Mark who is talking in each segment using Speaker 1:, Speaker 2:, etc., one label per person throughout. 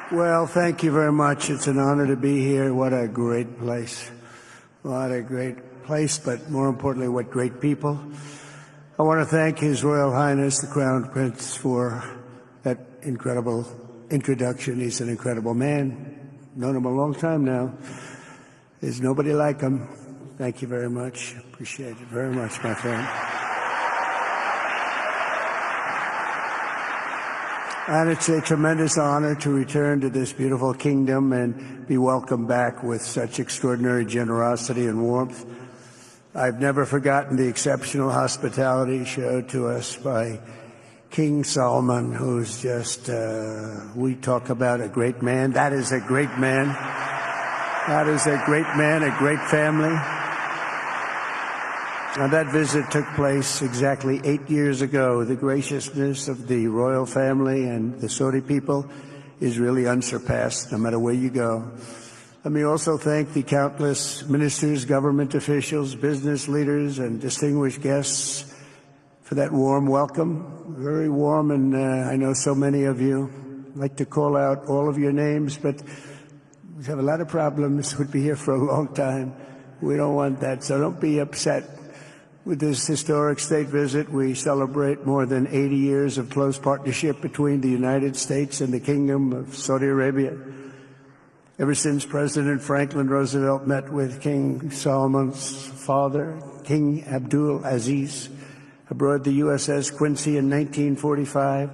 Speaker 1: Well, thank you very much. It's an honor to be here. What a great place. What a great place, but more importantly, what great people. I want to thank His Royal Highness, the Crown Prince, for that incredible introduction. He's an incredible man. Known him a long time now. There's nobody like him. Thank you very much. Appreciate it very much, my friend. And it's a tremendous honor to return to this beautiful kingdom and be welcomed back with such extraordinary generosity and warmth. I've never forgotten the exceptional hospitality showed to us by King Solomon, who's just, we talk about a great man. That is a great man. That is a great man, a great family. Now, that visit took place exactly 8 years ago. The graciousness of the royal family and the Saudi people is really unsurpassed, no matter where you go. Let me also thank the countless ministers, government officials, business leaders, and distinguished guests for that warm welcome. Very warm, and I know so many of you. I'd like to call out all of your names, but we have a lot of problems. We'd be here for a long time. We don't want that, so don't be upset. With this historic state visit, we celebrate more than 80 years of close partnership between the United States and the Kingdom of Saudi Arabia. Ever since President Franklin Roosevelt met with King Solomon's father, King Abdul Aziz, aboard the USS Quincy in 1945,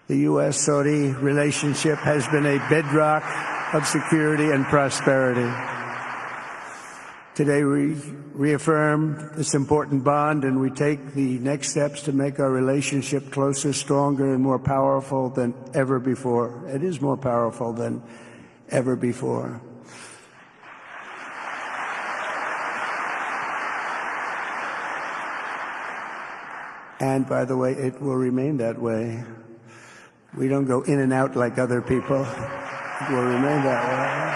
Speaker 1: the U.S.-Saudi relationship has been a bedrock of security and prosperity. Today we reaffirm this important bond, and we take the next steps to make our relationship closer, stronger, and more powerful than ever before. It is more powerful than ever before. And by the way, it will remain that way. We don't go in and out like other people. It will remain that way.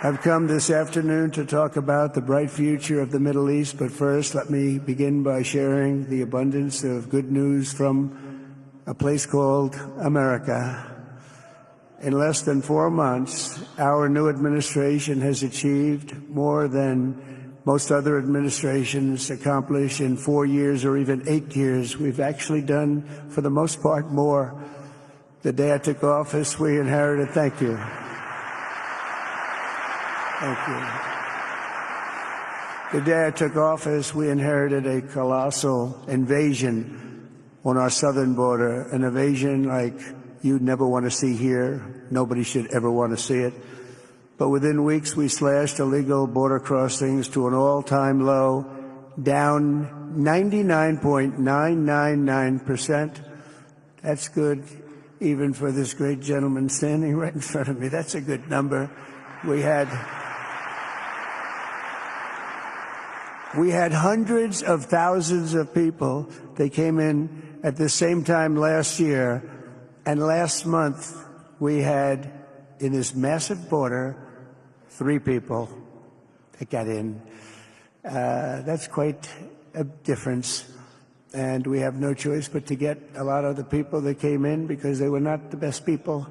Speaker 1: I've come this afternoon to talk about the bright future of the Middle East, but first let me begin by sharing the abundance of good news from a place called America. In less than 4 months, our new administration has achieved more than most other administrations accomplish in 4 years or even 8 years. We've actually done, for the most part, more. The day I took office, we inherited, thank you. Thank you. The day I took office, we inherited a colossal invasion on our southern border, an invasion like you'd never want to see here. Nobody should ever want to see it. But within weeks, we slashed illegal border crossings to an all-time low, down 99.999%. That's good, even for this great gentleman standing right in front of me. That's a good number. We had hundreds of thousands of people. They came in at the same time last year, and last month we had, in this massive border, 3 people that got in. That's quite a difference, and we have no choice but to get a lot of the people that came in because they were not the best people.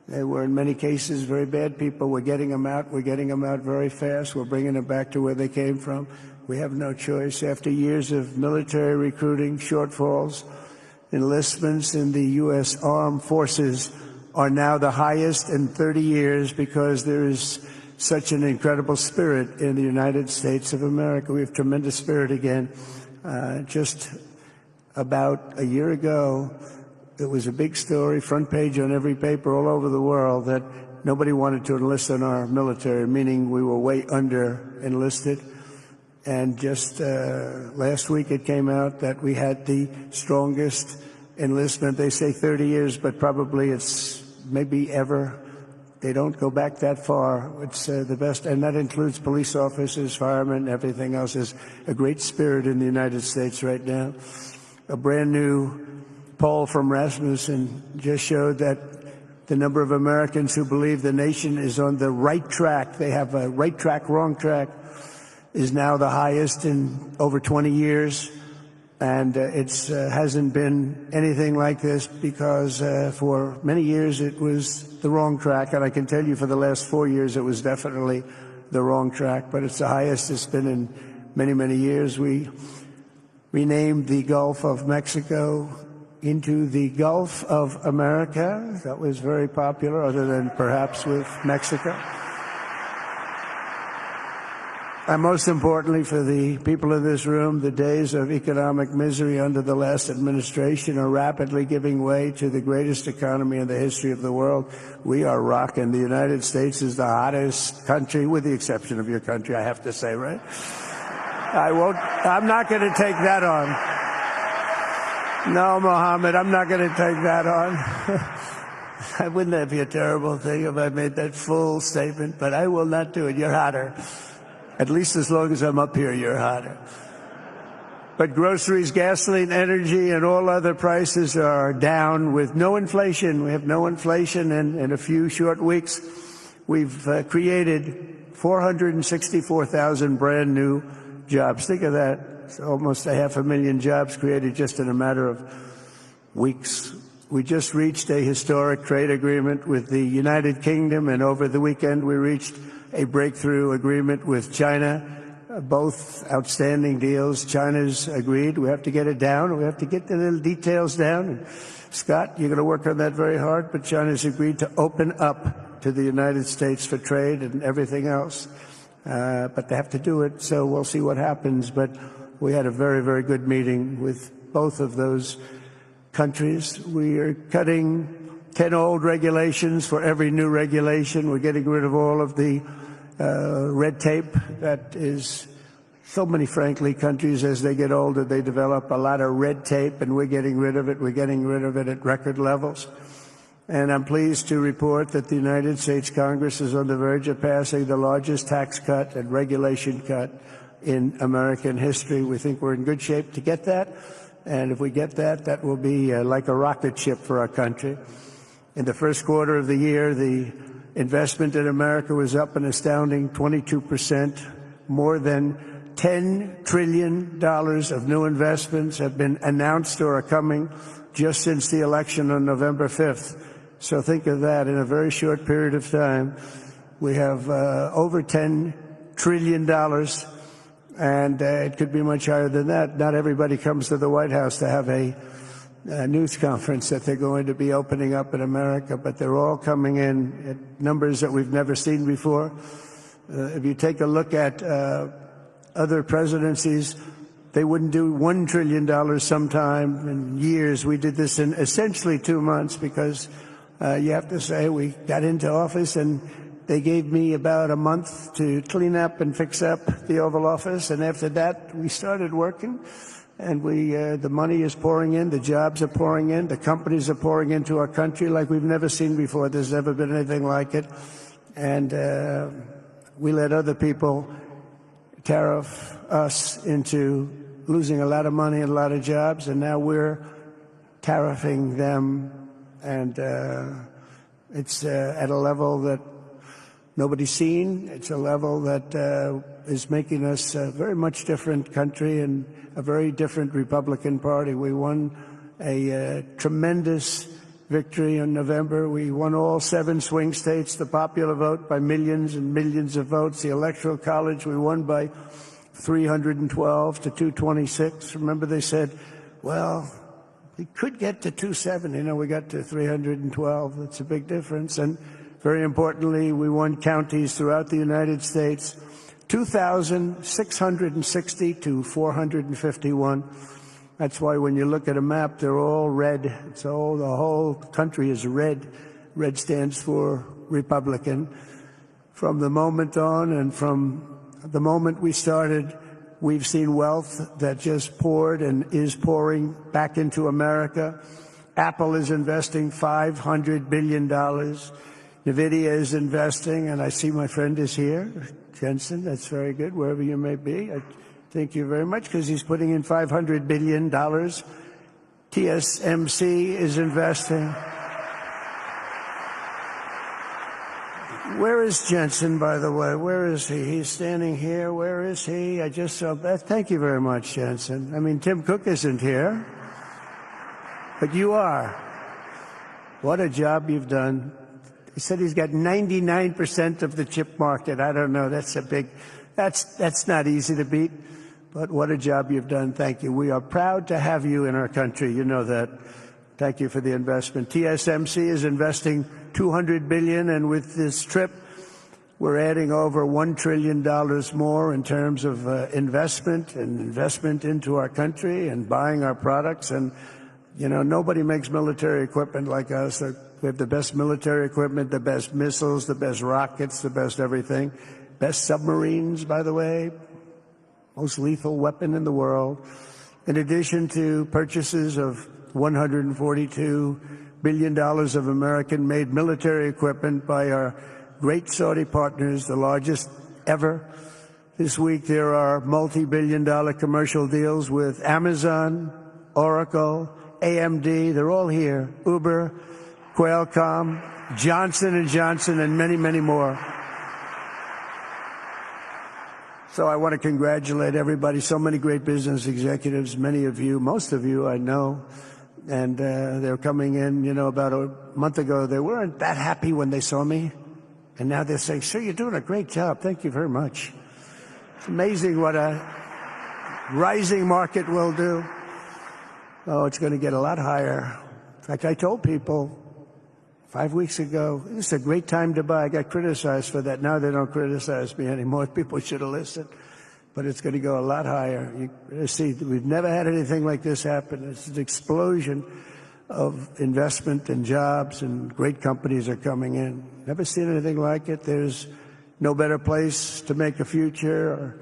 Speaker 1: They were, in many cases, very bad people. We're getting them out. We're getting them out very fast. We're bringing them back to where they came from. We have no choice. After years of military recruiting shortfalls, enlistments in the U.S. Armed Forces are now the highest in 30 years because there is such an incredible spirit in the United States of America. We have tremendous spirit again. Just about a year ago, it was a big story, front page on every paper all over the world, that nobody wanted to enlist in our military, meaning we were way under enlisted. And just last week it came out that we had the strongest enlistment. They say 30 years, but probably it's maybe ever. They don't go back that far. It's the best, and that includes police officers, firemen, everything else. Is a great spirit in the United States right now. A brand new poll from Rasmussen just showed that the number of Americans who believe the nation is on the right track, they have a right track, wrong track, is now the highest in over 20 years. And it hasn't been anything like this because for many years it was the wrong track. And I can tell you for the last 4 years it was definitely the wrong track. But it's the highest it's been in many, many years. We renamed the Gulf of Mexico into the Gulf of America. That was very popular, other than perhaps with Mexico. And most importantly for the people in this room, the days of economic misery under the last administration are rapidly giving way to the greatest economy in the history of the world. We are rocking. The United States is the hottest country, with the exception of your country, I have to say, right? I'm not going to take that on. No, Mohammed, I'm not going to take that on. Wouldn't that be a terrible thing if I made that full statement? But I will not do it. You're hotter. At least as long as I'm up here, you're hotter. But groceries, gasoline, energy, and all other prices are down with no inflation. We have no inflation, and in a few short weeks, we've created 464,000 brand new jobs. Think of that. It's almost 500,000 jobs created just in a matter of weeks. We just reached a historic trade agreement with the United Kingdom, and over the weekend we reached a breakthrough agreement with China. Both outstanding deals. China's agreed. We have to get it down. We have to get the little details down. And Scott, you're going to work on that very hard, but China's agreed to open up to the United States for trade and everything else. But they have to do it, so we'll see what happens. But we had a very, very good meeting with both of those countries. We are cutting 10 old regulations for every new regulation. We're getting rid of all of the red tape that is so many, frankly, countries, as they get older, they develop a lot of red tape, and we're getting rid of it. We're getting rid of it at record levels. And I'm pleased to report that the United States Congress is on the verge of passing the largest tax cut and regulation cut in American history. We think we're in good shape to get that. And if we get that, that will be like a rocket ship for our country. In the first quarter of the year, the investment in America was up an astounding 22%. More than $10 trillion of new investments have been announced or are coming just since the election on November 5th. So think of that. In a very short period of time, we have over $10 trillion, and it could be much higher than that. Not everybody comes to the White House to have a news conference that they're going to be opening up in America, but they're all coming in at numbers that we've never seen before. If you take a look at other presidencies, they wouldn't do $1 trillion sometime in years. We did this in essentially 2 months because you have to say we got into office and they gave me about a month to clean up and fix up the Oval Office, and after that we started working. And the money is pouring in, the jobs are pouring in, the companies are pouring into our country like we've never seen before. There's never been anything like it. And we let other people tariff us into losing a lot of money and a lot of jobs, and now we're tariffing them. And it's at a level that nobody's seen. It's a level that is making us a very much different country and a very different Republican Party. We won a tremendous victory in November. We won all 7 swing states, the popular vote by millions and millions of votes. The Electoral College we won by 312 to 226. Remember they said, well, we could get to 270. No, we got to 312. That's a big difference. And very importantly, we won counties throughout the United States, 2,660 to 451. That's why when you look at a map, they're all red. The whole country is red. Red stands for Republican. From the moment on and from the moment we started, we've seen wealth that just poured and is pouring back into America. Apple is investing $500 billion. NVIDIA is investing, and I see my friend is here. Jensen, that's very good, wherever you may be. I thank you very much, because he's putting in $500 billion. TSMC is investing. Where is Jensen, by the way? Where is he? He's standing here. Where is he? I just saw that. Thank you very much, Jensen. I mean, Tim Cook isn't here, but you are. What a job you've done. He said he's got 99% of the chip market. I don't know. That's not easy to beat, but what a job you've done. Thank you. We are proud to have you in our country. You know that. Thank you for the investment. TSMC is investing $200 billion, and with this trip, we're adding over $1 trillion more in terms of investment into our country and buying our products. And, you know, nobody makes military equipment like us. We have the best military equipment, the best missiles, the best rockets, the best everything. Best submarines, by the way. Most lethal weapon in the world. In addition to purchases of $142 billion of American-made military equipment by our great Saudi partners, the largest ever. This week there are multi-billion-dollar commercial deals with Amazon, Oracle, AMD. They're all here. Uber, Qualcomm, Johnson & Johnson, and many, many more. So I want to congratulate everybody. So many great business executives, many of you, most of you I know. And they're coming in, you know, about a month ago. They weren't that happy when they saw me. And now they're saying, sir, you're doing a great job. Thank you very much. It's amazing what a rising market will do. Oh, it's going to get a lot higher. In fact, I told people 5 weeks ago, this is a great time to buy. I got criticized for that. Now they don't criticize me anymore. People should have listened. But it's going to go a lot higher. You see, we've never had anything like this happen. It's an explosion of investment and jobs, and great companies are coming in. Never seen anything like it. There's no better place to make a future or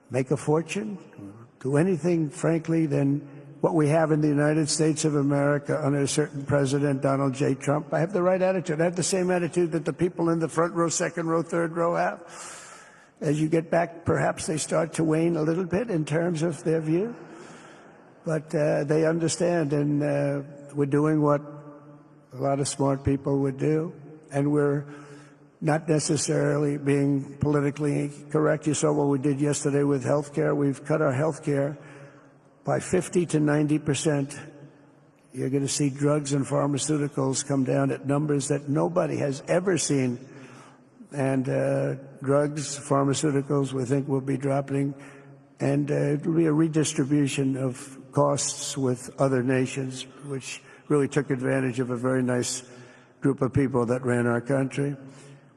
Speaker 1: make a fortune, or do anything, frankly, than what we have in the United States of America under a certain President, Donald J. Trump. I have the right attitude. I have the same attitude that the people in the front row, second row, third row have. As you get back, perhaps they start to wane a little bit in terms of their view. But they understand, and we're doing what a lot of smart people would do. And we're not necessarily being politically correct. You saw what we did yesterday with health care. We've cut our health care by 50 to 90%. You're going to see drugs and pharmaceuticals come down at numbers that nobody has ever seen. And drugs, pharmaceuticals, we think will be dropping. And it will be a redistribution of costs with other nations, which really took advantage of a very nice group of people that ran our country.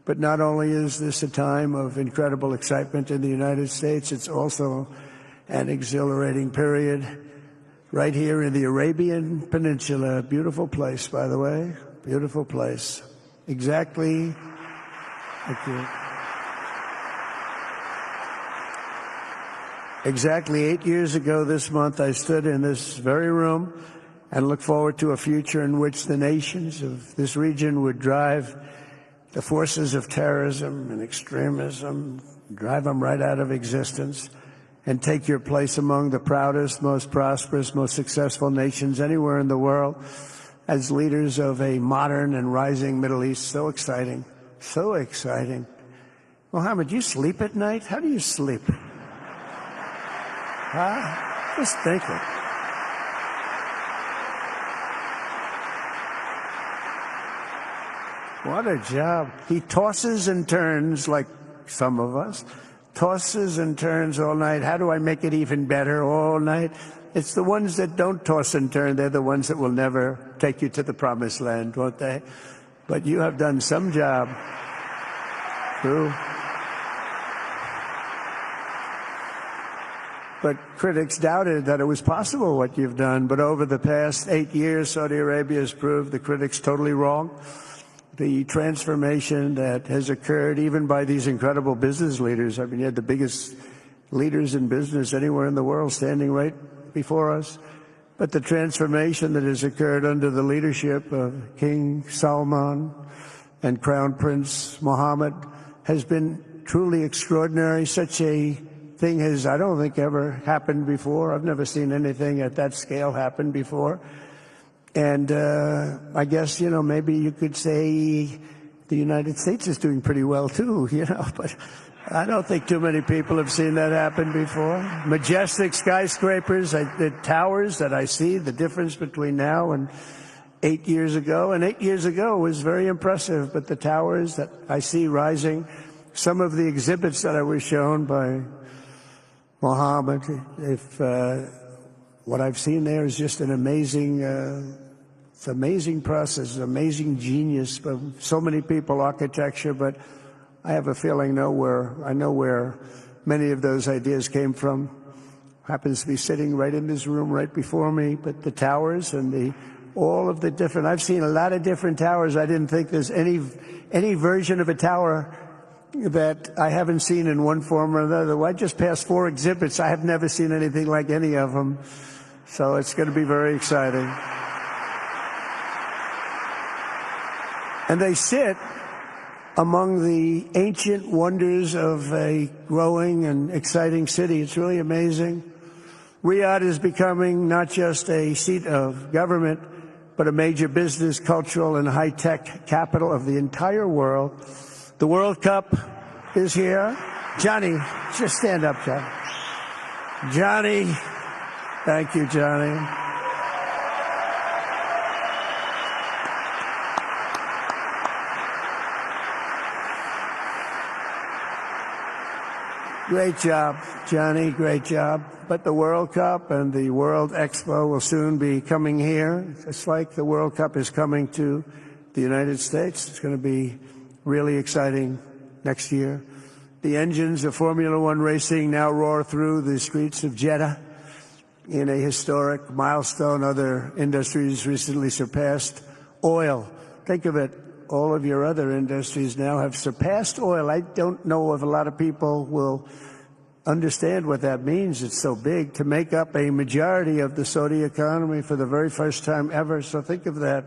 Speaker 1: But not only is this a time of incredible excitement in the United States, it's also an exhilarating period right here in the Arabian Peninsula. Beautiful place, by the way. Beautiful place. Exactly. Thank you. Exactly 8 years ago this month, I stood in this very room and looked forward to a future in which the nations of this region would drive the forces of terrorism and extremism, drive them right out of existence, and take your place among the proudest, most prosperous, most successful nations anywhere in the world as leaders of a modern and rising Middle East. So exciting. So exciting. Mohammed, do you sleep at night? How do you sleep? Huh? Just think it. What a job. He tosses and turns like some of us. Tosses and turns all night. How do I make it even better all night? It's the ones that don't toss and turn. They're the ones that will never take you to the promised land, won't they? But you have done some job. True. But critics doubted that it was possible what you've done. But over the past 8 years, Saudi Arabia has proved the critics totally wrong. The transformation that has occurred even by these incredible business leaders. I mean, you had the biggest leaders in business anywhere in the world standing right before us. But the transformation that has occurred under the leadership of King Salman and Crown Prince Mohammed has been truly extraordinary. Such a thing has, I don't think, ever happened before. I've never seen anything at that scale happen before. And I guess, you know, maybe you could say the United States is doing pretty well too, but I don't think too many people have seen that happen before. Majestic skyscrapers, the towers that I see, the difference between now and 8 years ago. And 8 years ago was very impressive, but the towers that I see rising, some of the exhibits that I was shown by Mohammed, what I've seen there is just an amazing, it's amazing process, amazing genius by so many people, architecture, but I have a feeling I know where many of those ideas came from. Happens to be sitting right in this room right before me, but the towers and all of the different, I've seen a lot of different towers. I didn't think there's any version of a tower that I haven't seen in one form or another. Well, I just passed 4 exhibits. I have never seen anything like any of them. So it's going to be very exciting. And they sit among the ancient wonders of a growing and exciting city. It's really amazing. Riyadh is becoming not just a seat of government, but a major business, cultural, and high-tech capital of the entire world. The World Cup is here. Johnny, just stand up, John. Johnny, thank you, Johnny. Great job, Johnny, great job. But the World Cup and the World Expo will soon be coming here. It's like the World Cup is coming to the United States. It's going to be really exciting next year. The engines of Formula One racing now roar through the streets of Jeddah in a historic milestone. Other industries recently surpassed oil. Think of it. All of your other industries now have surpassed oil. I don't know if a lot of people will understand what that means. It's so big to make up a majority of the Saudi economy for the very first time ever. So think of that.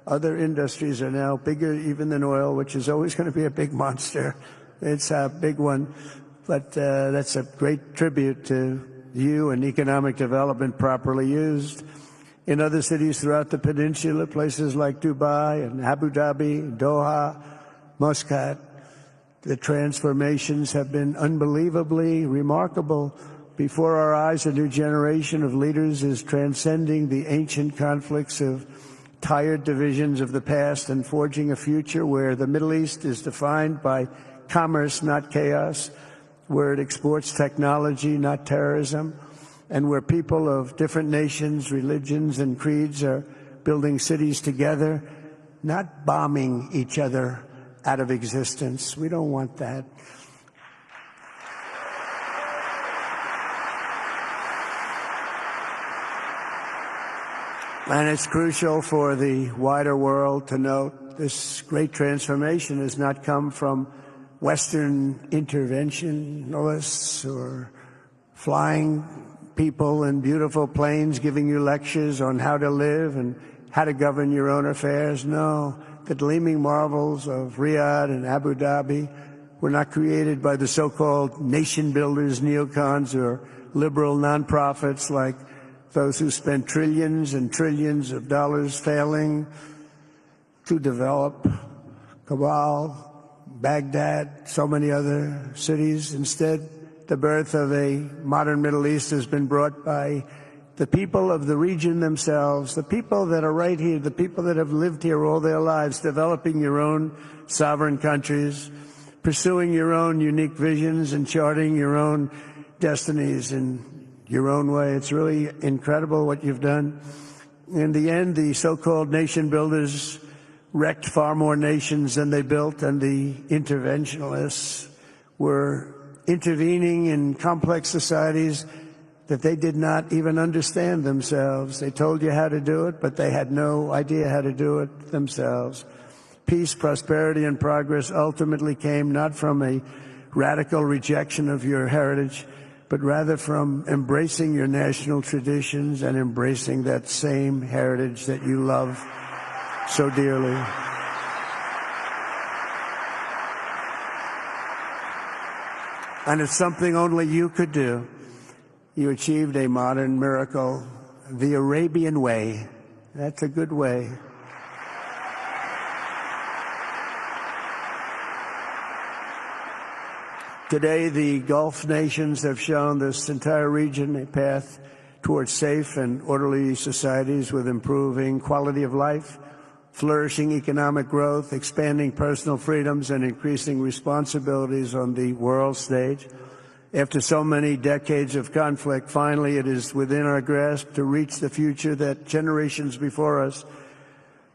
Speaker 1: Other industries are now bigger even than oil, which is always going to be a big monster. It's a big one. But that's a great tribute to you and economic development properly used. In other cities throughout the peninsula, places like Dubai and Abu Dhabi, Doha, Muscat, the transformations have been unbelievably remarkable. Before our eyes, a new generation of leaders is transcending the ancient conflicts of tired divisions of the past and forging a future where the Middle East is defined by commerce, not chaos, where it exports technology, not terrorism, and where people of different nations, religions, and creeds are building cities together, not bombing each other out of existence. We don't want that. And it's crucial for the wider world to note this great transformation has not come from Western interventionists or flying people in beautiful planes giving you lectures on how to live and how to govern your own affairs. No, the gleaming marvels of Riyadh and Abu Dhabi were not created by the so-called nation builders, neocons, or liberal nonprofits like those who spent trillions and trillions of dollars failing to develop Kabul, Baghdad, so many other cities. Instead, the birth of a modern Middle East has been brought by the people of the region themselves, the people that are right here, the people that have lived here all their lives, developing your own sovereign countries, pursuing your own unique visions and charting your own destinies in your own way. It's really incredible what you've done. In the end, the so-called nation builders wrecked far more nations than they built, and the interventionists were intervening in complex societies that they did not even understand themselves. They told you how to do it, but they had no idea how to do it themselves. Peace, prosperity, and progress ultimately came not from a radical rejection of your heritage, but rather from embracing your national traditions and embracing that same heritage that you love so dearly. And it's something only you could do. You achieved a modern miracle, the Arabian way. That's a good way. Today, the Gulf nations have shown this entire region a path towards safe and orderly societies with improving quality of life, flourishing economic growth, expanding personal freedoms, and increasing responsibilities on the world stage. After so many decades of conflict, finally it is within our grasp to reach the future that generations before us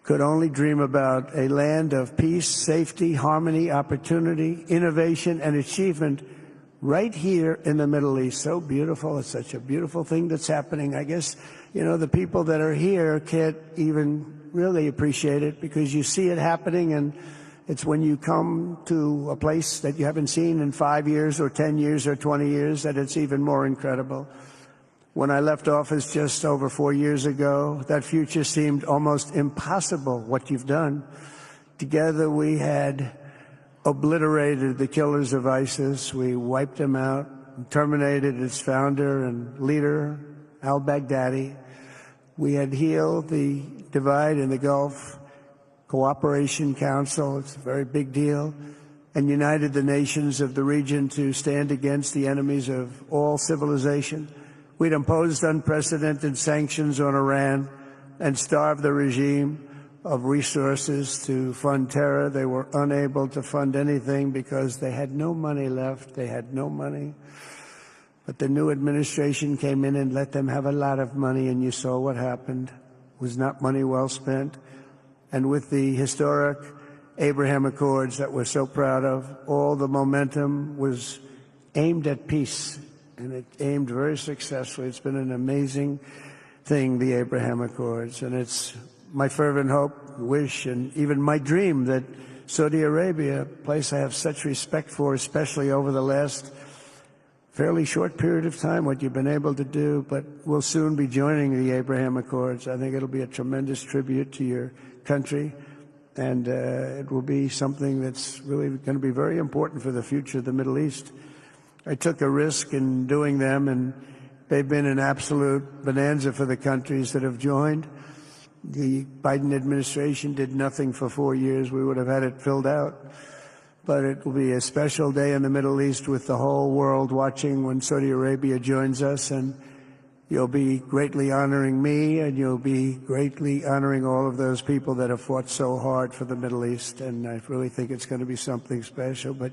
Speaker 1: could only dream about, a land of peace, safety, harmony, opportunity, innovation, and achievement right here in the Middle East. So beautiful. It's such a beautiful thing that's happening. I guess, the people that are here can't even really appreciate it because you see it happening, and it's when you come to a place that you haven't seen in 5 years or 10 years or 20 years that it's even more incredible. When I left office just over 4 years ago, that future seemed almost impossible, what you've done. Together we had obliterated the killers of ISIS. We wiped them out, terminated its founder and leader, al-Baghdadi. We had healed the divide in the Gulf Cooperation Council, it's a very big deal, and united the nations of the region to stand against the enemies of all civilization. We'd imposed unprecedented sanctions on Iran and starved the regime of resources to fund terror. They were unable to fund anything because they had no money left. They had no money. But the new administration came in and let them have a lot of money, and you saw what happened. It was not money well spent. And with the historic Abraham Accords that we're so proud of, all the momentum was aimed at peace, and it aimed very successfully. It's been an amazing thing, the Abraham Accords, and it's my fervent hope, wish, and even my dream that Saudi Arabia, a place I have such respect for, especially over the last fairly short period of time, what you've been able to do, but we'll soon be joining the Abraham Accords. I think it'll be a tremendous tribute to your country, and it will be something that's really going to be very important for the future of the Middle East. I took a risk in doing them, and they've been an absolute bonanza for the countries that have joined. The Biden administration did nothing for 4 years. We would have had it filled out. But it will be a special day in the Middle East with the whole world watching when Saudi Arabia joins us, and you'll be greatly honoring me, and you'll be greatly honoring all of those people that have fought so hard for the Middle East. And I really think it's going to be something special, but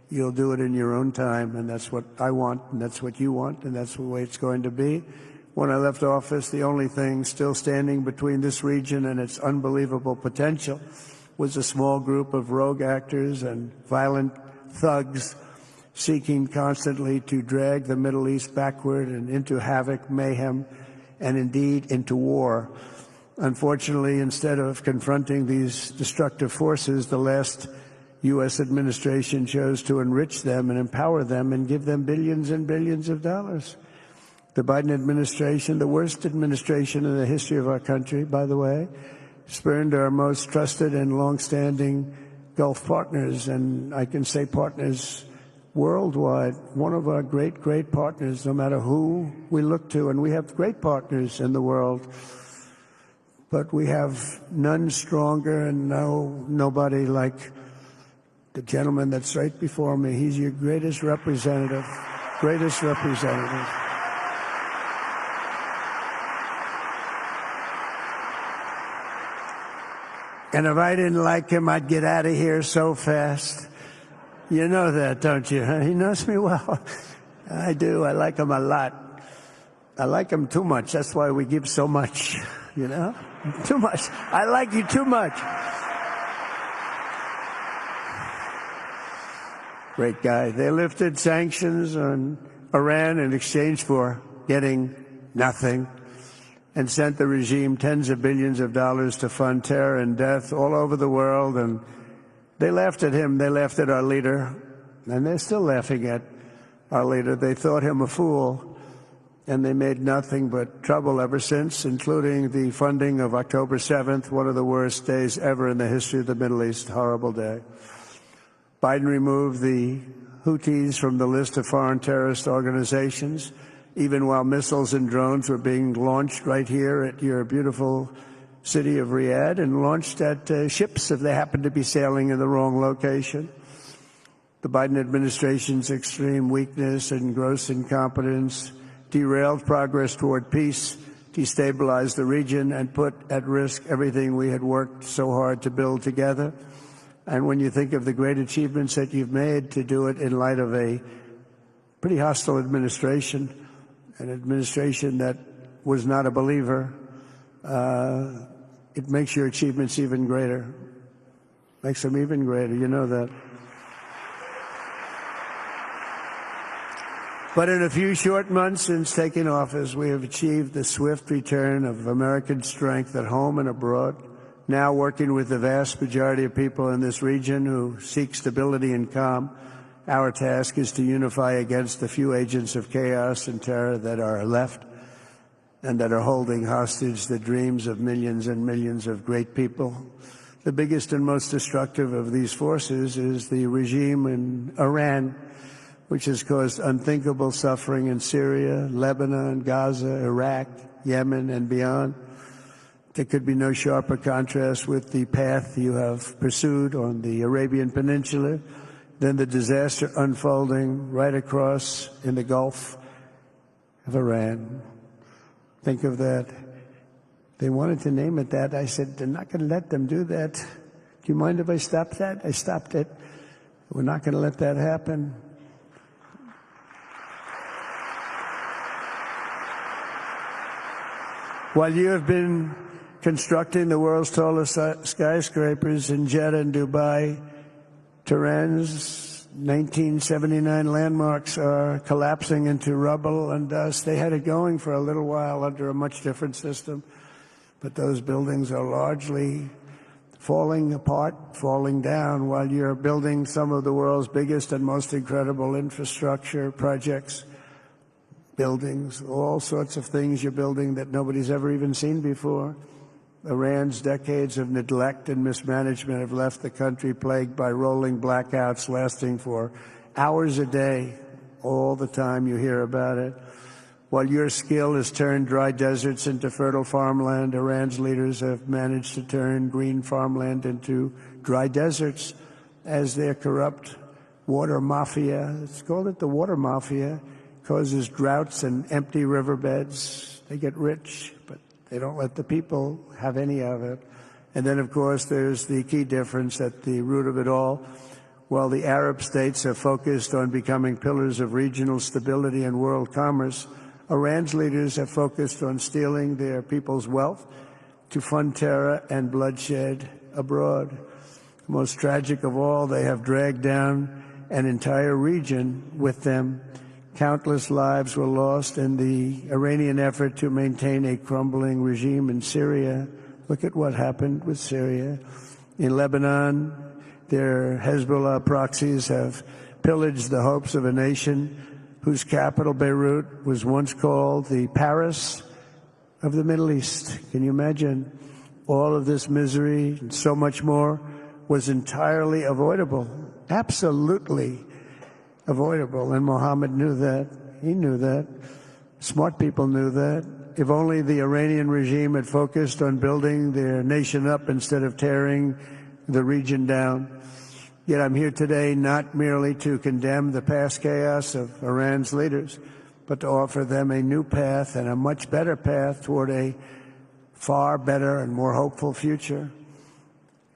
Speaker 1: you'll do it in your own time, and that's what I want, and that's what you want, and that's the way it's going to be. When I left office, the only thing still standing between this region and its unbelievable potential was a small group of rogue actors and violent thugs seeking constantly to drag the Middle East backward and into havoc, mayhem, and indeed into war. Unfortunately, instead of confronting these destructive forces, the last U.S. administration chose to enrich them and empower them and give them billions and billions of dollars. The Biden administration, the worst administration in the history of our country, by the way, spurned our most trusted and long-standing Gulf partners, and I can say partners worldwide, one of our great, great partners, no matter who we look to, and we have great partners in the world, but we have none stronger and nobody like the gentleman that's right before me. He's your greatest representative, greatest representative. And if I didn't like him, I'd get out of here so fast. You know that, don't you? He knows me well. I do. I like him a lot. I like him too much. That's why we give so much, you know? Too much. I like you too much. Great guy. They lifted sanctions on Iran in exchange for getting nothing, and sent the regime tens of billions of dollars to fund terror and death all over the world. And they laughed at him. They laughed at our leader. And they're still laughing at our leader. They thought him a fool. And they made nothing but trouble ever since, including the funding of October 7th, one of the worst days ever in the history of the Middle East. Horrible day. Biden removed the Houthis from the list of foreign terrorist organizations, even while missiles and drones were being launched right here at your beautiful city of Riyadh, and launched at ships if they happened to be sailing in the wrong location. The Biden administration's extreme weakness and gross incompetence derailed progress toward peace, destabilized the region, and put at risk everything we had worked so hard to build together. And when you think of the great achievements that you've made, to do it in light of a pretty hostile administration, an administration that was not a believer, it makes your achievements even greater. Makes them even greater, you know that. But in a few short months since taking office, we have achieved the swift return of American strength at home and abroad, now working with the vast majority of people in this region who seek stability and calm. Our task is to unify against the few agents of chaos and terror that are left and that are holding hostage the dreams of millions and millions of great people. The biggest and most destructive of these forces is the regime in Iran, which has caused unthinkable suffering in Syria, Lebanon, Gaza, Iraq, Yemen, and beyond. There could be no sharper contrast with the path you have pursued on the Arabian Peninsula than the disaster unfolding right across in the Gulf of Iran. Think of that. They wanted to name it that. I said, they're not going to let them do that. Do you mind if I stop that? I stopped it. We're not going to let that happen. While you have been constructing the world's tallest skyscrapers in Jeddah and Dubai, Tehran's 1979 landmarks are collapsing into rubble and dust. They had it going for a little while under a much different system, but those buildings are largely falling apart, falling down, while you're building some of the world's biggest and most incredible infrastructure projects. Buildings, all sorts of things you're building that nobody's ever even seen before. Iran's decades of neglect and mismanagement have left the country plagued by rolling blackouts lasting for hours a day. All the time you hear about it. While your skill has turned dry deserts into fertile farmland, Iran's leaders have managed to turn green farmland into dry deserts as their corrupt water mafia, let's call it the water mafia, causes droughts and empty riverbeds. They get rich, but they don't let the people have any of it. And then, of course, there's the key difference at the root of it all. While the Arab states are focused on becoming pillars of regional stability and world commerce, Iran's leaders have focused on stealing their people's wealth to fund terror and bloodshed abroad. Most tragic of all, they have dragged down an entire region with them. Countless lives were lost in the Iranian effort to maintain a crumbling regime in Syria. Look at what happened with Syria. In Lebanon, their Hezbollah proxies have pillaged the hopes of a nation whose capital, Beirut, was once called the Paris of the Middle East. Can you imagine? All of this misery and so much more was entirely avoidable, absolutely avoidable. And Mohammed knew that. He knew that. Smart people knew that. If only the Iranian regime had focused on building their nation up instead of tearing the region down. Yet I'm here today not merely to condemn the past chaos of Iran's leaders, but to offer them a new path and a much better path toward a far better and more hopeful future.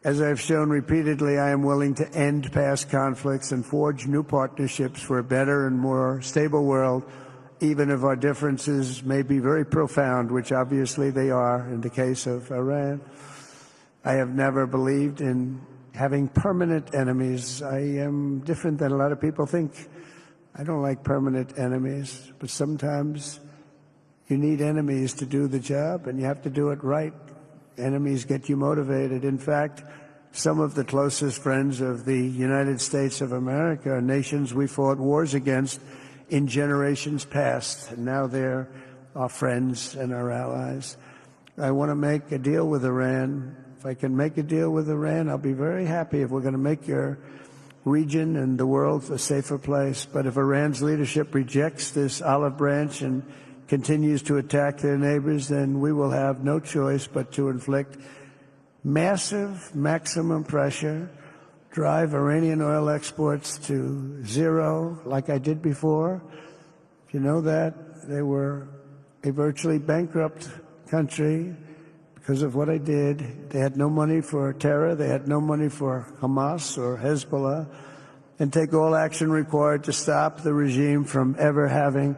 Speaker 1: As I've shown repeatedly, I am willing to end past conflicts and forge new partnerships for a better and more stable world, even if our differences may be very profound, which obviously they are in the case of Iran. I have never believed in having permanent enemies. I am different than a lot of people think. I don't like permanent enemies, but sometimes you need enemies to do the job, and you have to do it right. Enemies get you motivated. In fact, some of the closest friends of the United States of America are nations we fought wars against in generations past, and now they're our friends and our allies. I want to make a deal with Iran. If I can make a deal with Iran, I'll be very happy if we're going to make your region and the world a safer place. But if Iran's leadership rejects this olive branch and continues to attack their neighbors, then we will have no choice but to inflict massive maximum pressure drive Iranian oil exports to zero like I did before. If you know that, they were a virtually bankrupt country because of what I did. They had no money for terror. They had no money for Hamas or Hezbollah, and take all action required to stop the regime from ever having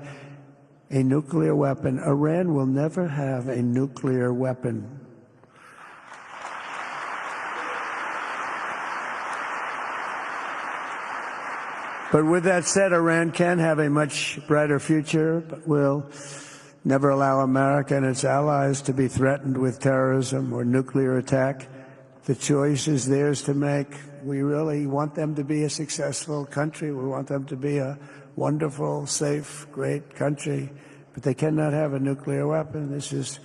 Speaker 1: a nuclear weapon. Iran will never have a nuclear weapon. But with that said, Iran can have a much brighter future, but will never allow America and its allies to be threatened with terrorism or nuclear attack. The choice is theirs to make. We really want them to be a successful country. We want them to be a wonderful, safe, great country, but they cannot have a nuclear weapon. This is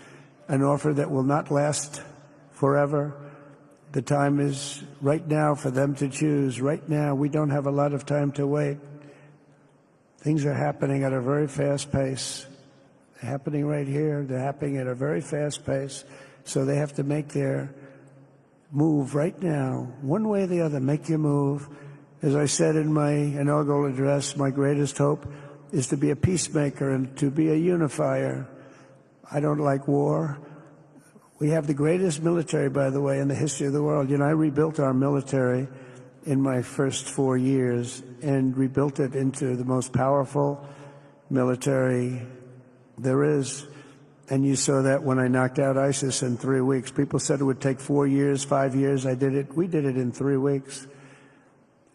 Speaker 1: an offer that will not last forever. The time is right now for them to choose. Right now, we don't have a lot of time to wait. Things are happening at a very fast pace. They're happening right here. They're happening at a very fast pace. So they have to make their move right now, one way or the other. Make your move. As I said in my inaugural address, my greatest hope is to be a peacemaker and to be a unifier. I don't like war. We have the greatest military, by the way, in the history of the world. You know, I rebuilt our military in my first 4 years and rebuilt it into the most powerful military there is. And you saw that when I knocked out ISIS in 3 weeks. People said it would take 4 years, 5 years. I did it. We did it in 3 weeks.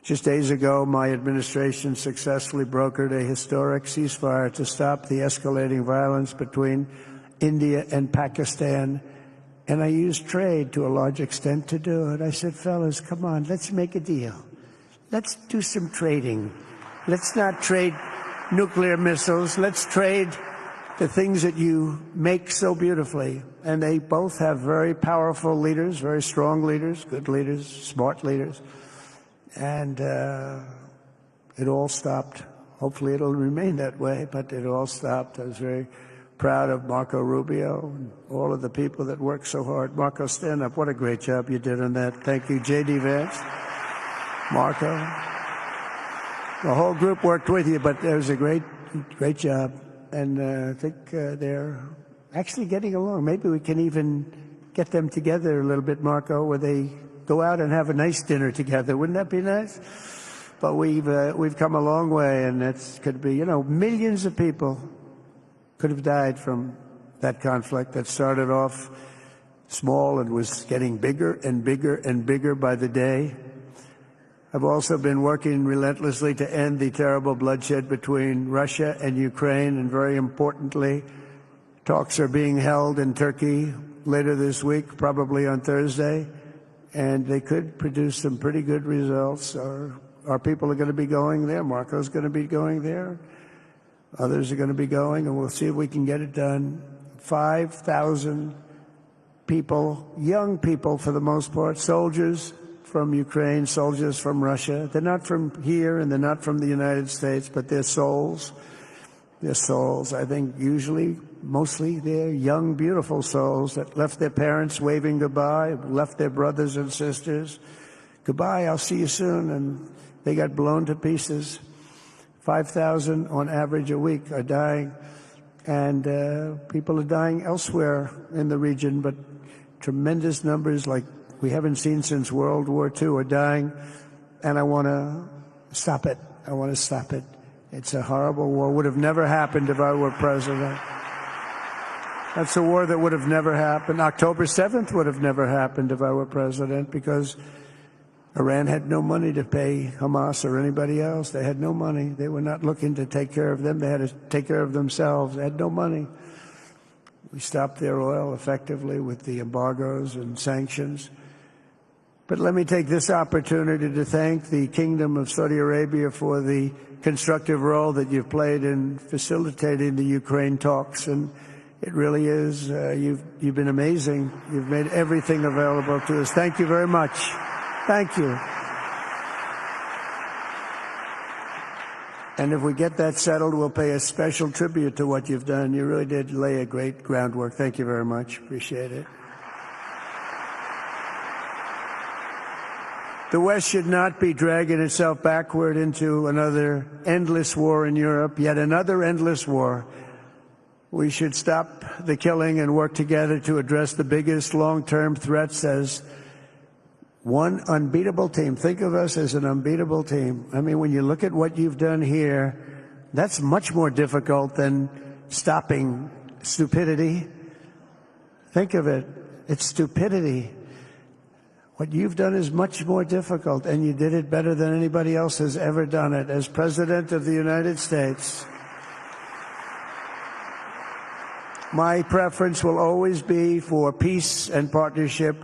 Speaker 1: Just days ago, my administration successfully brokered a historic ceasefire to stop the escalating violence between India and Pakistan. And I used trade to a large extent to do it. I said, fellas, come on, let's make a deal. Let's do some trading. Let's not trade nuclear missiles. Let's trade the things that you make so beautifully. And they both have very powerful leaders, very strong leaders, good leaders, smart leaders. And it all stopped. Hopefully it'll remain that way, but it all stopped. I was very proud of Marco Rubio and all of the people that worked so hard. Marco, stand up. What a great job you did on that. Thank you, J.D. Vance, Marco. The whole group worked with you, but it was a great job. And I think they're actually getting along. Maybe we can even get them together a little bit, Marco, where they go out and have a nice dinner together. Wouldn't that be nice? But we've come a long way, and it could be, you know, millions of people could have died from that conflict that started off small and was getting bigger and bigger and bigger by the day. I've also been working relentlessly to end the terrible bloodshed between Russia and Ukraine, and very importantly, talks are being held in Turkey later this week, probably on Thursday, and they could produce some pretty good results. Our people are going to be going there. Marco's going to be going there. Others are going to be going, and we'll see if we can get it done. 5,000 people, young people for the most part, soldiers from Ukraine, soldiers from Russia. They're not from here and they're not from the United States, but they're souls. They're souls. I think usually, mostly, they're young, beautiful souls that left their parents waving goodbye, left their brothers and sisters. Goodbye, I'll see you soon. And they got blown to pieces. 5,000 on average a week are dying, and people are dying elsewhere in the region, but tremendous numbers like we haven't seen since World War II are dying, and I want to stop it. I want to stop it. It's a horrible war. Would have never happened if I were president. That's a war that would have never happened. October 7th would have never happened if I were president, because Iran had no money to pay Hamas or anybody else. They had no money. They were not looking to take care of them. They had to take care of themselves. They had no money. We stopped their oil effectively with the embargoes and sanctions. But let me take this opportunity to thank the Kingdom of Saudi Arabia for the constructive role that you've played in facilitating the Ukraine talks. And it really is, you've been amazing. You've made everything available to us. Thank you very much. Thank you. And if we get that settled, we'll pay a special tribute to what you've done. You really did lay a great groundwork. Thank you very much. Appreciate it. The West should not be dragging itself backward into another endless war in Europe, yet another endless war. We should stop the killing and work together to address the biggest long-term threats as one unbeatable team. Think of us as an unbeatable team. I mean, when you look at what you've done here, that's much more difficult than stopping stupidity. Think of it. It's stupidity. What you've done is much more difficult, and you did it better than anybody else has ever done it. As President of the United States, my preference will always be for peace and partnership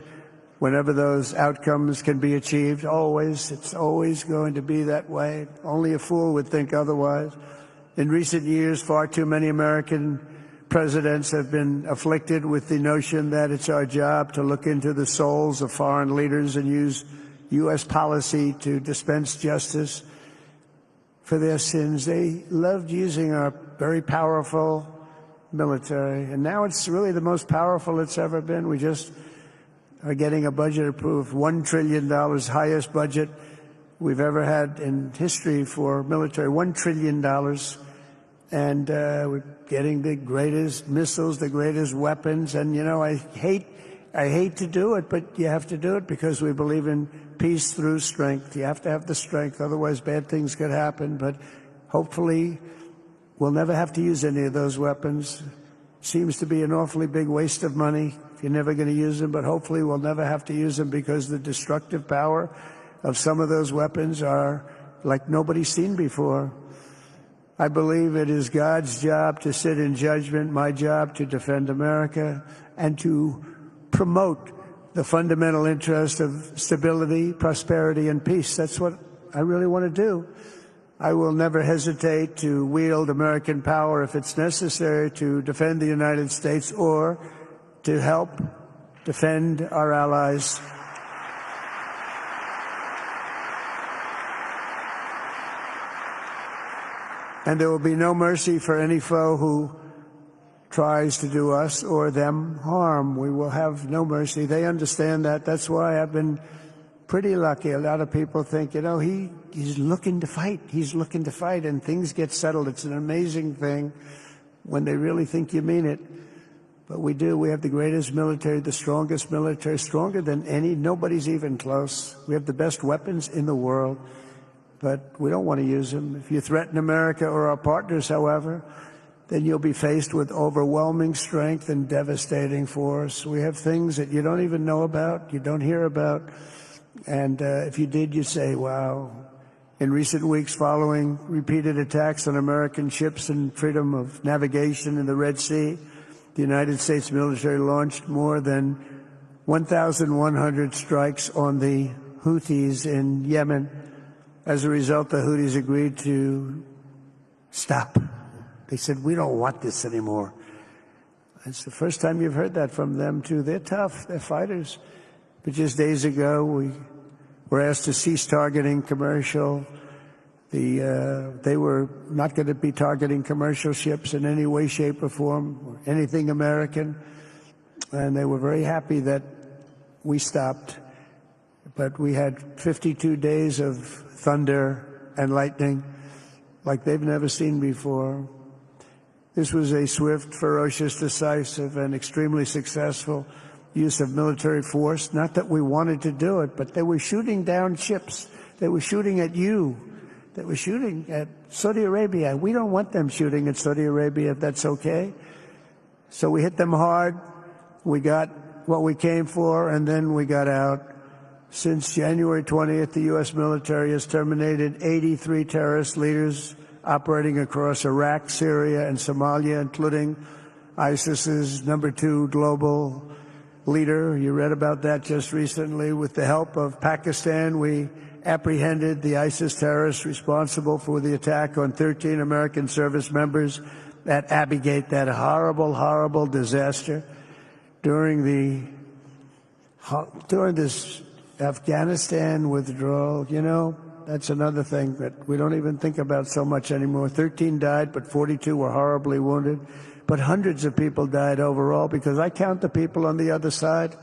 Speaker 1: whenever those outcomes can be achieved. Always. It's always going to be that way. Only a fool would think otherwise. In recent years, far too many American presidents have been afflicted with the notion that it's our job to look into the souls of foreign leaders and use U.S. policy to dispense justice for their sins. They loved using our very powerful military, and now it's really the most powerful it's ever been. We just are getting a budget approved, $1 trillion, highest budget we've ever had in history for military, $1 trillion. And we're getting the greatest missiles, the greatest weapons. And, you know, I hate to do it, but you have to do it because we believe in peace through strength. You have to have the strength, otherwise bad things could happen. But hopefully we'll never have to use any of those weapons. Seems to be an awfully big waste of money if you're never going to use them, but hopefully we'll never have to use them because the destructive power of some of those weapons are like nobody's seen before. I believe it is God's job to sit in judgment, my job to defend America, and to promote the fundamental interest of stability, prosperity, and peace. That's what I really want to do. I will never hesitate to wield American power if it's necessary to defend the United States or to help defend our allies. And there will be no mercy for any foe who tries to do us or them harm. We will have no mercy. They understand that. That's why I've been pretty lucky. A lot of people think, you know, he's looking to fight. He's looking to fight, and things get settled. It's an amazing thing when they really think you mean it. But we do. We have the greatest military, the strongest military, stronger than any. Nobody's even close. We have the best weapons in the world. But we don't want to use them. If you threaten America or our partners, however, then you'll be faced with overwhelming strength and devastating force. We have things that you don't even know about, you don't hear about. And if you did, you'd say, wow. In recent weeks following repeated attacks on American ships and freedom of navigation in the Red Sea, the United States military launched more than 1,100 strikes on the Houthis in Yemen. As a result, the Houthis agreed to stop. They said, we don't want this anymore. It's the first time you've heard that from them, too. They're tough. They're fighters. But just days ago, we were asked to cease targeting commercial. They were not going to be targeting commercial ships in any way, shape, or form, or anything American. And they were very happy that we stopped. But we had 52 days of thunder and lightning like they've never seen before. This was a swift, ferocious, decisive, and extremely successful use of military force. Not that we wanted to do it, but they were shooting down ships. They were shooting at you. They were shooting at Saudi Arabia. We don't want them shooting at Saudi Arabia if that's okay. So we hit them hard. We got what we came for, and then we got out. Since January 20th, the U.S. military has terminated 83 terrorist leaders operating across Iraq, Syria, and Somalia, including ISIS's #2 global leader. You read about that just recently. With the help of Pakistan, we apprehended the ISIS terrorists responsible for the attack on 13 American service members at Abbey Gate, that horrible, horrible disaster. During this Afghanistan withdrawal, you know, that's another thing that we don't even think about so much anymore. 13 died, but 42 were horribly wounded. But hundreds of people died overall, because I count the people on the other side.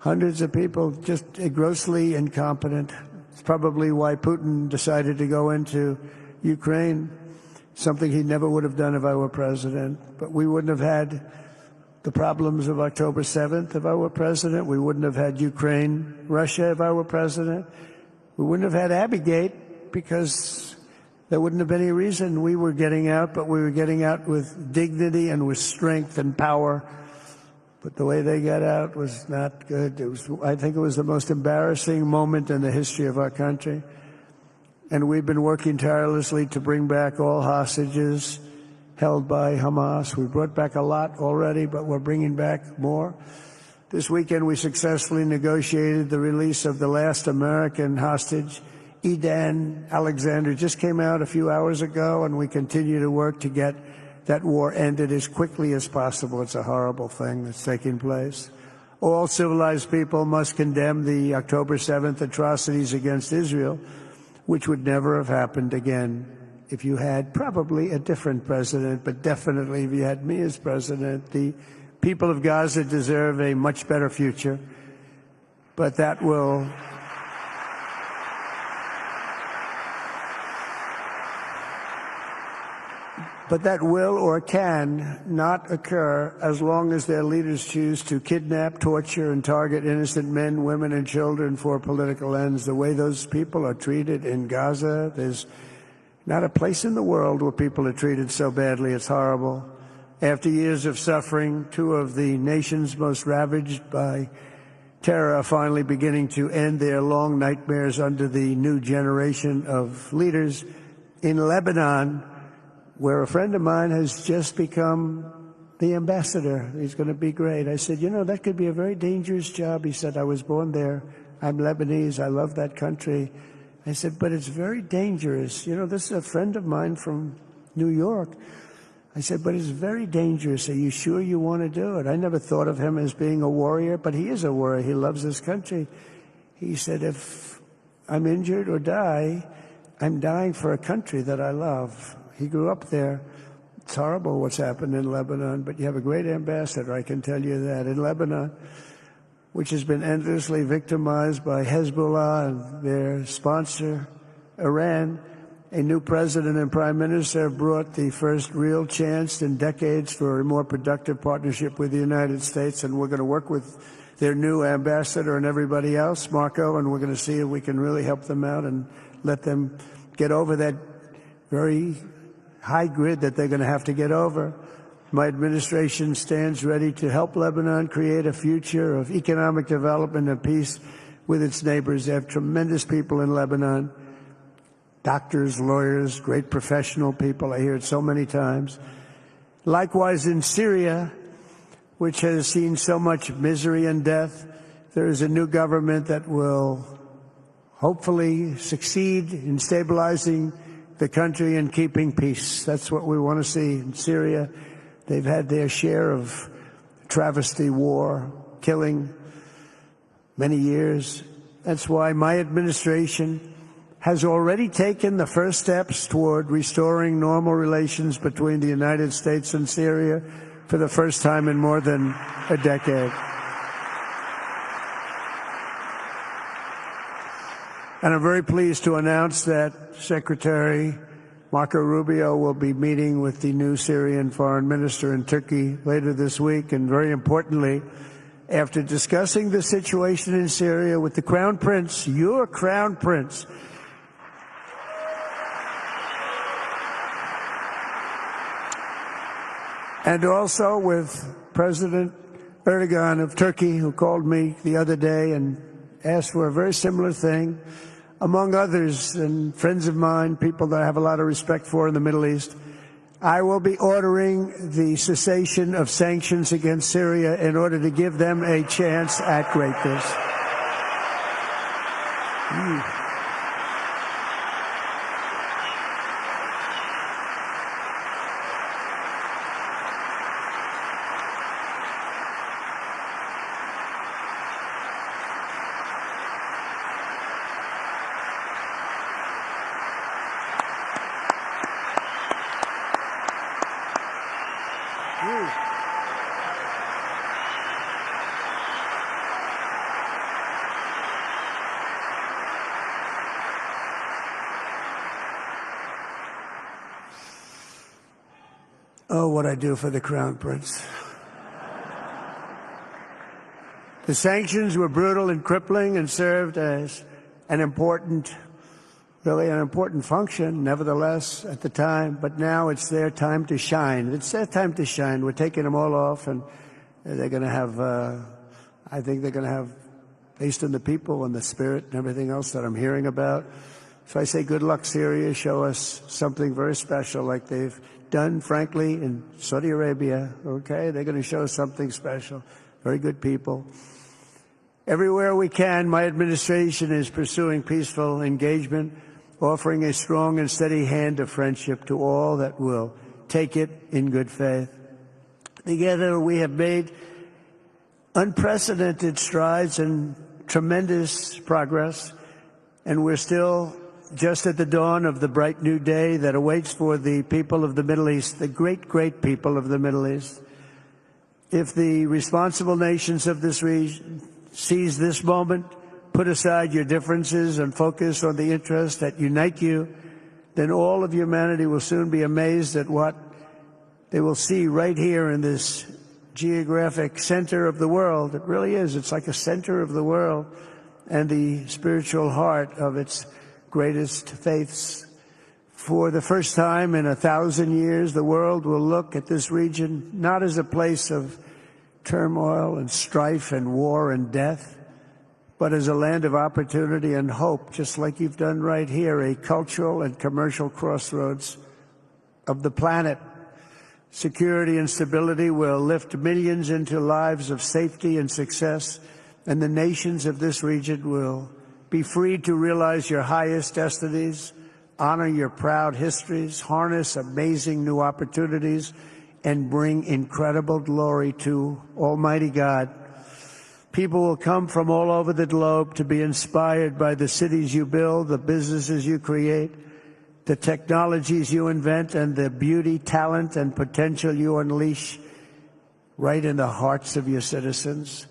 Speaker 1: Hundreds of people just grossly incompetent. It's probably why Putin decided to go into Ukraine, something he never would have done if I were president. But we wouldn't have had the problems of October 7th if I were president. We wouldn't have had Ukraine, Russia if I were president. We wouldn't have had Abbeygate because there wouldn't have been any reason we were getting out, but we were getting out with dignity and with strength and power. But the way they got out was not good. I think it was the most embarrassing moment in the history of our country. And we've been working tirelessly to bring back all hostages held by Hamas. We brought back a lot already, but we're bringing back more. This weekend, we successfully negotiated the release of the last American hostage, Edan Alexander. Just came out a few hours ago, and we continue to work to get that war ended as quickly as possible. It's a horrible thing that's taking place. All civilized people must condemn the October 7th atrocities against Israel, which would never have happened again if you had probably a different president, but definitely if you had me as president. The people of Gaza deserve a much better future, but that will or can not occur as long as their leaders choose to kidnap, torture, and target innocent men, women, and children for political ends. The way those people are treated in Gaza, there's not a place in the world where people are treated so badly. It's horrible. After years of suffering, two of the nations most ravaged by terror are finally beginning to end their long nightmares under the new generation of leaders. In Lebanon, where a friend of mine has just become the ambassador. He's going to be great. I said, you know, that could be a very dangerous job. He said, I was born there. I'm Lebanese. I love that country. I said, but it's very dangerous. You know, this is a friend of mine from New York. I said, but it's very dangerous. Are you sure you want to do it? I never thought of him as being a warrior, but he is a warrior. He loves this country. He said, if I'm injured or die, I'm dying for a country that I love. He grew up there. It's horrible what's happened in Lebanon, but you have a great ambassador, I can tell you that. In Lebanon, which has been endlessly victimized by Hezbollah and their sponsor, Iran, a new president and prime minister brought the first real chance in decades for a more productive partnership with the United States, and we're going to work with their new ambassador and everybody else, Marco, and we're going to see if we can really help them out and let them get over that very high grid that they're going to have to get over. My administration stands ready to help Lebanon create a future of economic development and peace with its neighbors. They have tremendous people in Lebanon, doctors, lawyers, great professional people. I hear it so many times. Likewise, in Syria, which has seen so much misery and death, there is a new government that will hopefully succeed in stabilizing the country and keeping peace. That's what we want to see in Syria. They've had their share of travesty, war, killing, many years. That's why my administration has already taken the first steps toward restoring normal relations between the United States and Syria for the first time in more than a decade. And I'm very pleased to announce that Secretary Marco Rubio will be meeting with the new Syrian foreign minister in Turkey later this week. And very importantly, after discussing the situation in Syria with the Crown Prince, your Crown Prince, and also with President Erdogan of Turkey, who called me the other day and asked for a very similar thing, among others, and friends of mine, people that I have a lot of respect for in the Middle East, I will be ordering the cessation of sanctions against Syria in order to give them a chance at greatness. Oh, what I do for the Crown Prince. The sanctions were brutal and crippling and served as an important function, nevertheless, at the time. But now it's their time to shine. It's their time to shine. We're taking them all off, and they're going to have, I think they're going to have, based on the people and the spirit and everything else that I'm hearing about. So I say good luck, Syria. Show us something very special like they've done, frankly, in Saudi Arabia. Okay? They're going to show us something special. Very good people. Everywhere we can, my administration is pursuing peaceful engagement, offering a strong and steady hand of friendship to all that will take it in good faith. Together we have made unprecedented strides and tremendous progress, and we're still just at the dawn of the bright new day that awaits for the people of the Middle East, the great, great people of the Middle East. If the responsible nations of this region seize this moment, put aside your differences and focus on the interests that unite you, then all of humanity will soon be amazed at what they will see right here in this geographic center of the world. It really is. It's like a center of the world and the spiritual heart of its greatest faiths. For the first time in 1,000 years, the world will look at this region not as a place of turmoil and strife and war and death, but as a land of opportunity and hope, just like you've done right here, a cultural and commercial crossroads of the planet. Security and stability will lift millions into lives of safety and success, and the nations of this region will be free to realize your highest destinies, honor your proud histories, harness amazing new opportunities, and bring incredible glory to Almighty God. People will come from all over the globe to be inspired by the cities you build, the businesses you create, the technologies you invent, and the beauty, talent, and potential you unleash right in the hearts of your citizens.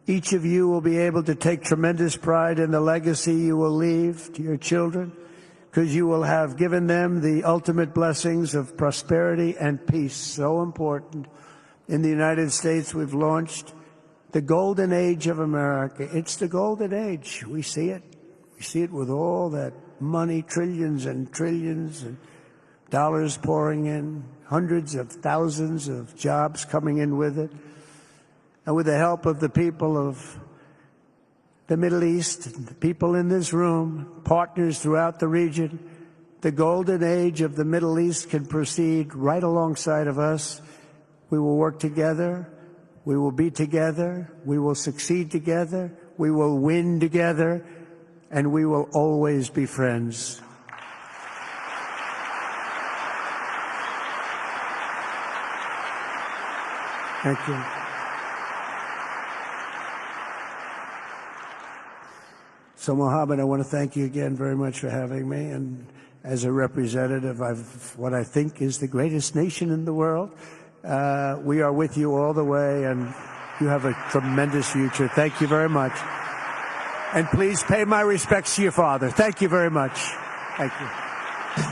Speaker 1: Each of you will be able to take tremendous pride in the legacy you will leave to your children, because you will have given them the ultimate blessings of prosperity and peace. So important. In the United States, we've launched the golden age of America. It's the golden age. We see it. We see it with all that money, trillions and trillions and dollars pouring in, hundreds of thousands of jobs coming in with it. And with the help of the people of the Middle East, the people in this room, partners throughout the region, the golden age of the Middle East can proceed right alongside of us. We will work together. We will be together. We will succeed together. We will win together. And we will always be friends. Thank you. So, Mohammed, I want to thank you again very much for having me. And as a representative of what I think is the greatest nation in the world, we are with you all the way, and you have a tremendous future. Thank you very much. And please pay my respects to your father. Thank you very much. Thank you.